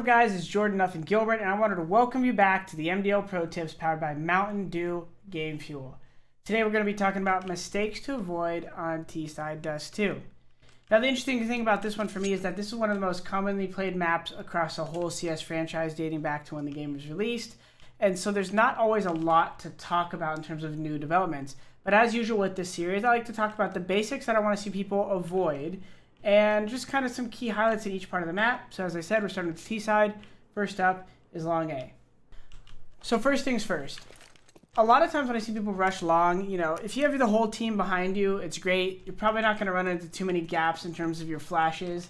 up, guys? It's Jordan Nothing Gilbert, and I wanted to welcome you back to the MDL Pro Tips powered by Mountain Dew Game Fuel. Today we're going to be talking about mistakes to avoid on T-side DUST2. Now, the interesting thing about this one for me is that this is one of the most commonly played maps across the whole CS franchise dating back to when the game was released, and so there's not always a lot to talk about in terms of new developments. But as usual with this series, I like to talk about the basics that I want to see people avoid, and just kind of some key highlights in each part of the map. So as I said, we're starting with the T side. First up is long A. So first things first. A lot of times when I see people rush long, if you have the whole team behind you, it's great. You're probably not going to run into too many gaps in terms of your flashes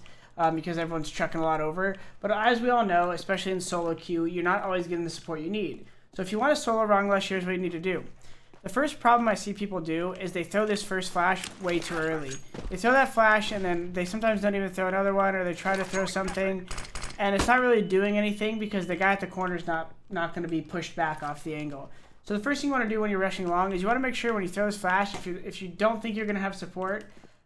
because everyone's chucking a lot over. But as we all know, especially in solo queue, you're not always getting the support you need. So if you want to solo wrong rush, here's what you need to do. The first problem I see people do is they throw this first flash way too early. They throw that flash and then they sometimes don't even throw another one, or they try to throw something and it's not really doing anything because the guy at the corner is not going to be pushed back off the angle. So the first thing you want to do when you're rushing long is you want to make sure when you throw this flash, if you don't think you're going to have support,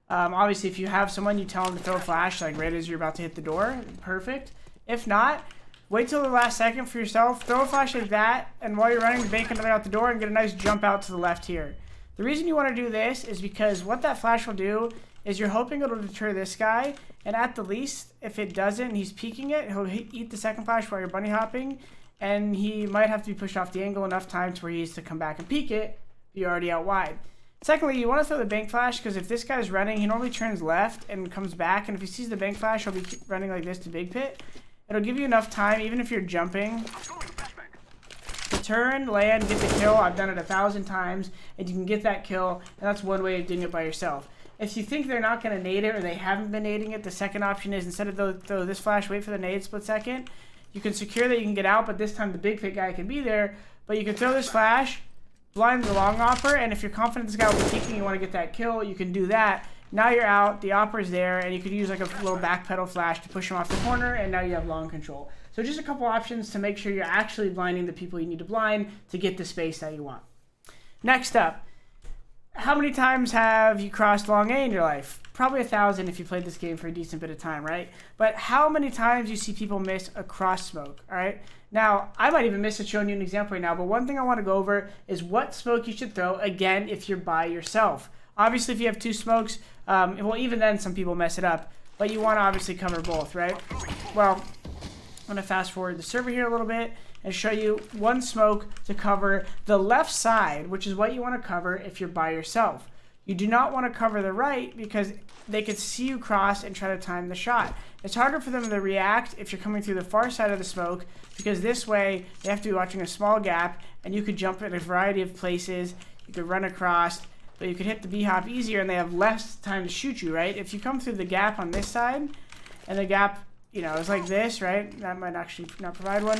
obviously if you have someone, you tell them to throw a flash like right as you're about to hit the door. Perfect. If not, wait till the last second for yourself, throw a flash like that, and while you're running, bank another out the door and get a nice jump out to the left here. The reason you want to do this is because what that flash will do is you're hoping it'll deter this guy, and at the least, if it doesn't and he's peeking it, he'll eat the second flash while you're bunny hopping, and he might have to be pushed off the angle enough times where he needs to come back and peek it, but you're already out wide. Secondly, you want to throw the bank flash because if this guy's running, he normally turns left and comes back, and if he sees the bank flash, he'll be running like this to big pit. It'll give you enough time, even if you're jumping, to turn, land, get the kill. I've done it 1,000 times, and you can get that kill, and that's one way of doing it by yourself. If you think they're not going to nade it, or they haven't been nading it, the second option is instead of throw this flash, wait for the nade split second. You can secure that you can get out, but this time the big pit guy can be there. But you can throw this flash, blind the long hopper, and if you're confident this guy will be peeking, you want to get that kill, you can do that. Now you're out, the opper's there, and you could use like a little back pedal flash to push him off the corner, and now you have long control. So just a couple options to make sure you're actually blinding the people you need to blind to get the space that you want. Next up, how many times have you crossed long A in your life? Probably 1,000 if you played this game for a decent bit of time, right? But how many times do you see people miss a cross smoke, all right? Now, I might even miss it showing you an example right now, but one thing I want to go over is what smoke you should throw, again, if you're by yourself. Obviously, if you have two smokes, well, even then, some people mess it up. But you want to obviously cover both, right? Well, I'm going to fast forward the server here a little bit and show you one smoke to cover the left side, which is what you want to cover if you're by yourself. You do not want to cover the right because they could see you cross and try to time the shot. It's harder for them to react if you're coming through the far side of the smoke because this way they have to be watching a small gap and you could jump in a variety of places. You could run across. But you could hit the B-hop easier and they have less time to shoot you, right? If you come through the gap on this side, and the gap, is like this, right? That might actually not provide one.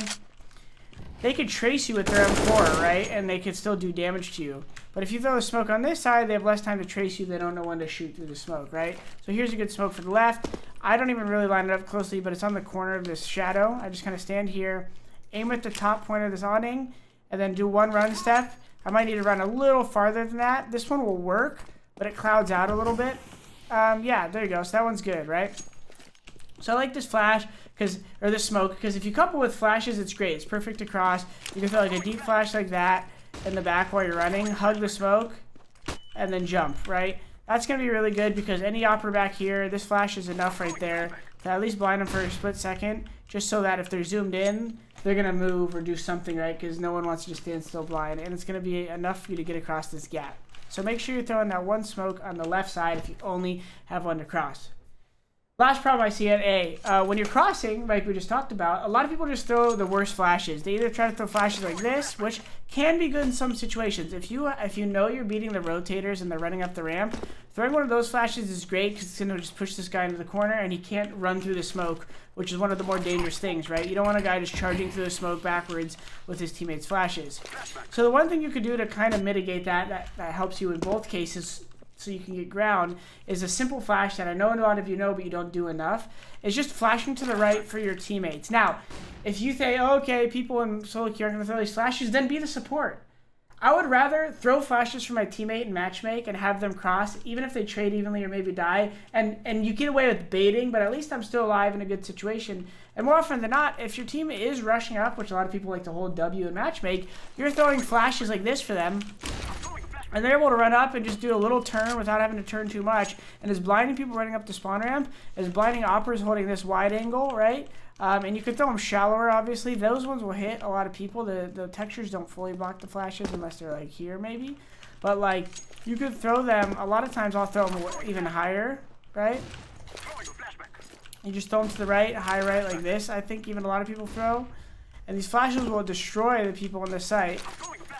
They could trace you with their M4, right? And they could still do damage to you. But if you throw the smoke on this side, they have less time to trace you. They don't know when to shoot through the smoke, right? So here's a good smoke for the left. I don't even really line it up closely, but it's on the corner of this shadow. I just kind of stand here, aim at the top point of this awning, and then do one run step. I might need to run a little farther than that. This one will work, but it clouds out a little bit. Yeah, there you go. So that one's good, right? So I like this flash, or this smoke, because if you couple with flashes, it's great. It's perfect to cross. You can throw like a deep flash like that in the back while you're running, hug the smoke, and then jump, right? That's going to be really good because any opera back here, this flash is enough right there to at least blind them for a split second, just so that if they're zoomed in, they're going to move or do something, right? Because no one wants to just stand still blind. And it's going to be enough for you to get across this gap. So make sure you're throwing that one smoke on the left side if you only have one to cross. Last problem I see at A. When you're crossing, like we just talked about, a lot of people just throw the worst flashes. They either try to throw flashes like this, which can be good in some situations. If you know you're beating the rotators and they're running up the ramp, throwing one of those flashes is great because it's going to just push this guy into the corner and he can't run through the smoke, which is one of the more dangerous things, right? You don't want a guy just charging through the smoke backwards with his teammates' flashes. So the one thing you could do to kind of mitigate that helps you in both cases so you can get ground is a simple flash that I know a lot of you know but you don't do enough. It's just flashing to the right for your teammates. Now, if you say, oh, okay, people in solo queue aren't going to throw these flashes, then be the support. I would rather throw flashes for my teammate and matchmake and have them cross, even if they trade evenly or maybe die, and you get away with baiting, but at least I'm still alive in a good situation, And more often than not, if your team is rushing up, which a lot of people like to hold W and matchmake, you're throwing flashes like this for them. And they're able to run up and just do a little turn without having to turn too much. And is blinding people running up the spawn ramp, is blinding operas holding this wide angle, right? And you could throw them shallower, obviously. Those ones will hit a lot of people. The textures don't fully block the flashes unless they're like here maybe. But like, you could throw them, a lot of times I'll throw them even higher, right? You just throw them to the right, high right like this, I think even a lot of people throw. And these flashes will destroy the people on the site,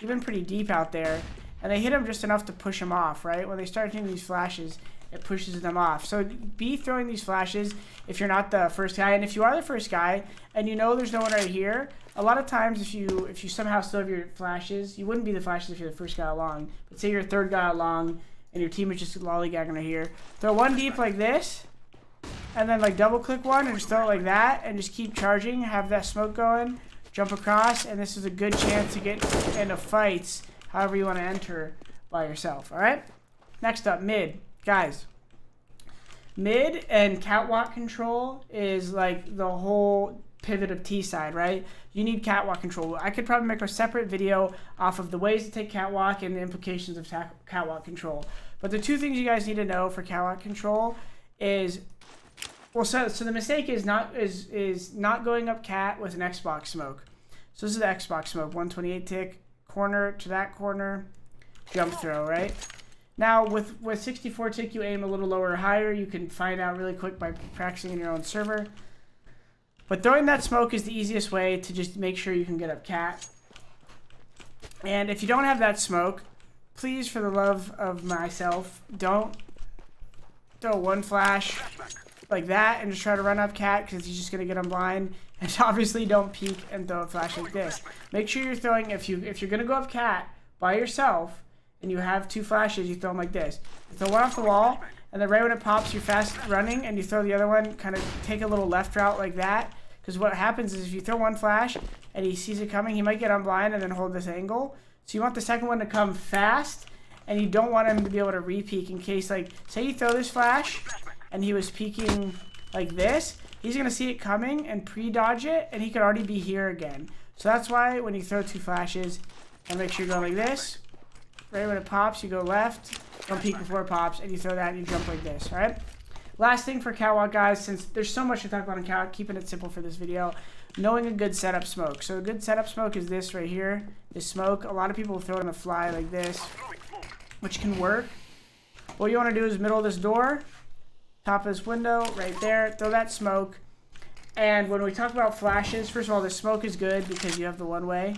even pretty deep out there. And they hit them just enough to push them off, right? When they start hitting these flashes, it pushes them off. So be throwing these flashes if you're not the first guy. And if you are the first guy and you know there's no one right here, a lot of times if you somehow still have your flashes, you wouldn't be the flashes if you're the first guy along. But say you're a third guy along and your team is just lollygagging right here. Throw one deep like this, and then like double click one and just throw it like that and just keep charging, have that smoke going, jump across, and this is a good chance to get into fights however you want to enter by yourself. All right, next up, mid. Guys, mid and catwalk control is like the whole pivot of T side, right? You need catwalk control. I could probably make a separate video off of the ways to take catwalk and the implications of catwalk control. But the two things you guys need to know for catwalk control is, well, so the mistake is not going up cat with an Xbox smoke. So this is the Xbox smoke, 128 tick, corner to that corner, jump throw, right? Now with 64 tick, you aim a little lower or higher. You can find out really quick by practicing in your own server. But throwing that smoke is the easiest way to just make sure you can get up cat. And if you don't have that smoke, please, for the love of myself, don't throw one flash like that and just try to run up cat, because he's just going to get him blind. And obviously don't peek and throw a flash like this. Make sure you're throwing, if you're going to go up cat by yourself and you have two flashes, you throw them like this. You throw one off the wall, and then right when it pops, you're fast running, and you throw the other one, kind of take a little left route like that. Because what happens is if you throw one flash and he sees it coming, he might get unblind and then hold this angle. So you want the second one to come fast, and you don't want him to be able to re-peek in case, like, say you throw this flash and he was peeking like this, he's going to see it coming and pre-dodge it, and he could already be here again. So that's why when you throw two flashes, and make sure you're going like this, right when it pops, you go left, don't peek before it pops, and you throw that and you jump like this, all right? Last thing for catwalk, guys, since there's so much to talk about in catwalk, keeping it simple for this video, knowing a good setup smoke. So a good setup smoke is this right here, this smoke. A lot of people throw it on the fly like this, which can work. What you want to do is middle of this door, top of this window, right there, throw that smoke. And when we talk about flashes, first of all, the smoke is good because you have the one way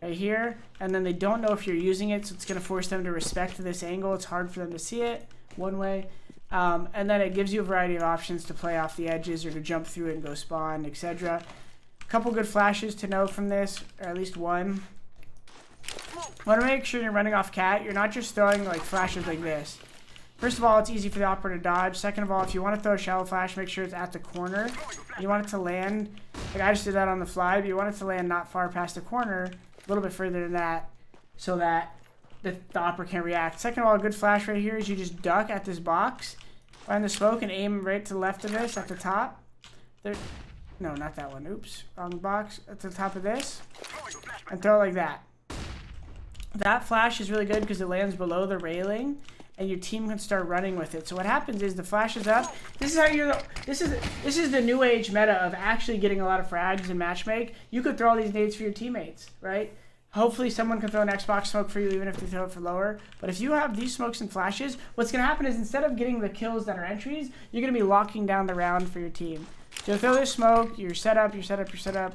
right here, and then they don't know if you're using it, so it's going to force them to respect this angle. It's hard for them to see it one way. And then it gives you a variety of options to play off the edges or to jump through it and go spawn, etc. A couple good flashes to know from this, or at least one. Want to make sure you're running off cat. You're not just throwing like flashes like this. First of all, it's easy for the operator to dodge. Second of all, if you want to throw a shallow flash, make sure it's at the corner. You want it to land, like I just did that on the fly, but you want it to land not far past the corner, a little bit further than that, so that the opera can't react. Second of all, a good flash right here is you just duck at this box, find the smoke, and aim right to the left of this at the top. No, not that one. Oops. Wrong box. At the top of this. And throw it like that. That flash is really good because it lands below the railing, and your team can start running with it. So what happens is the flash is up. This is how you're. This is the new age meta of actually getting a lot of frags in matchmake. You could throw all these nades for your teammates, right? Hopefully someone can throw an Xbox smoke for you even if they throw it for lower. But if you have these smokes and flashes, what's going to happen is instead of getting the kills that are entries, you're going to be locking down the round for your team. So throw this smoke, you're set up,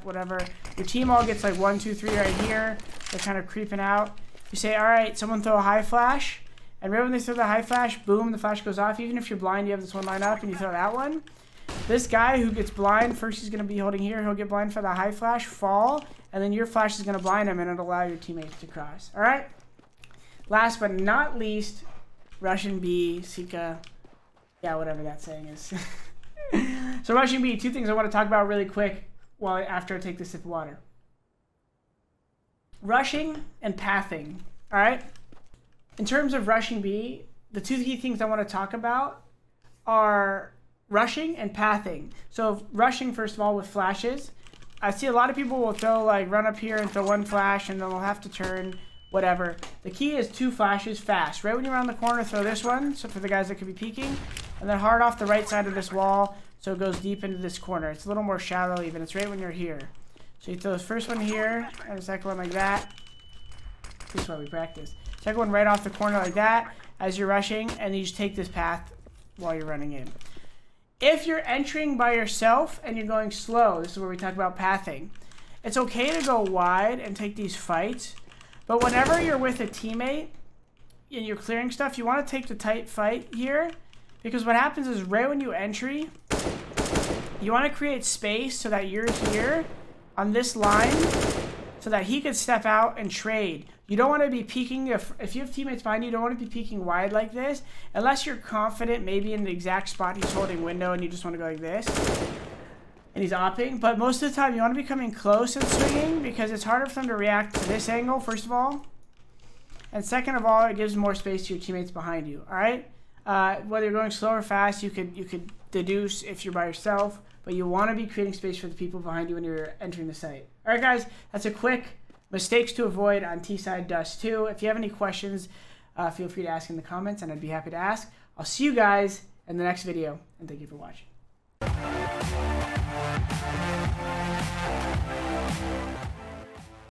whatever. Your team all gets like 1, 2, 3 right here. They're kind of creeping out. You say, all right, someone throw a high flash. And right when they throw the high flash, boom, the flash goes off. Even if you're blind, you have this one line up and you throw that one. This guy who gets blind, first he's going to be holding here. He'll get blind for the high flash, fall, and then your flash is going to blind him and it'll allow your teammates to cross. All right? Last but not least, Russian B, Sika, yeah, whatever that saying is. So Russian B, two things I want to talk about really quick after I take this sip of water. Rushing and pathing, all right? In terms of rushing B, the two key things I want to talk about are rushing and pathing. So rushing, first of all, with flashes. I see a lot of people will throw, like, run up here and throw one flash, and then they'll have to turn, whatever. The key is 2 flashes fast. Right when you're around the corner, throw this one, so for the guys that could be peeking, and then hard off the right side of this wall, so it goes deep into this corner. It's a little more shallow even. It's right when you're here. So you throw the first one here, and the second one like that. This is why we practice. Second one right off the corner like that as you're rushing, and you just take this path while you're running in. If you're entering by yourself and you're going slow, this is where we talk about pathing. It's okay to go wide and take these fights, but whenever you're with a teammate and you're clearing stuff, you want to take the tight fight here, because what happens is right when you entry, you want to create space so that you're here on this line so that he could step out and trade. You don't want to be peeking, if you have teammates behind you, you don't want to be peeking wide like this, unless you're confident maybe in the exact spot he's holding window and you just want to go like this. And he's opping, but most of the time you want to be coming close and swinging, because it's harder for them to react to this angle, first of all. And second of all, it gives more space to your teammates behind you, all right? Whether you're going slow or fast, you could deduce if you're by yourself, but you want to be creating space for the people behind you when you're entering the site. All right, guys, that's a quick mistakes to avoid on T-side DUST2. If you have any questions, feel free to ask in the comments, and I'd be happy to ask. I'll see you guys in the next video, and thank you for watching.